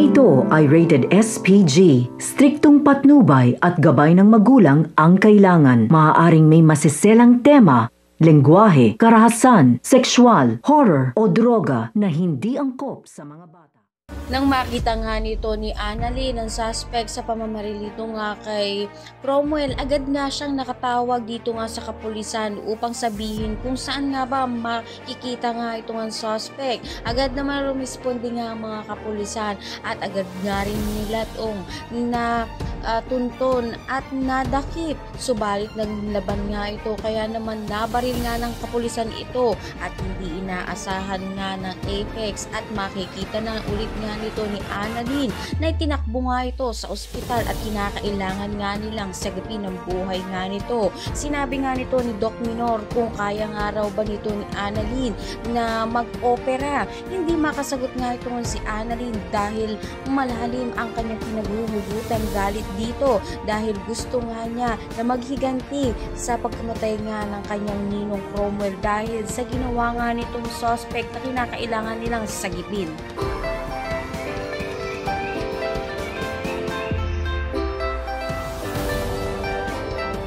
ito ay rated SPG. Striktong patnubay at gabay ng magulang ang kailangan. Maaaring may masiselang tema, lengguwahe, karahasan, sexual, horror o droga na hindi angkop sa mga bata. Nang makita nga nito ni Annalyn ang suspect sa pamamaril nga kay Cromwell, agad nga siyang nakatawag dito nga sa kapulisan upang sabihin kung saan nga ba makikita nga ito nga suspect. Agad naman rumisponde nga ang mga kapulisan at agad nga rin nilatong na tunton at nadakip. Subalit naglaban nga ito, kaya naman nabaril nga ng kapulisan ito at hindi inaasahan nga ng Apex at makikita na ulit nga nito ni Annalyn na itinakbo nga ito sa ospital at kinakailangan nga nilang sagapin ang buhay nga nito. Sinabi nga nito ni Doc Minor kung kaya nga raw ba nito ni Annalyn na mag-opera. Hindi makasagot nga ito si Annalyn dahil malalim ang kanyang pinaghumugutan galit dito dahil gusto nga niya na maghiganti sa pagkamatay nga ng kanyang ninong Cromwell dahil sa ginawa nga nitong suspect na kinakailangan nilang sagipin.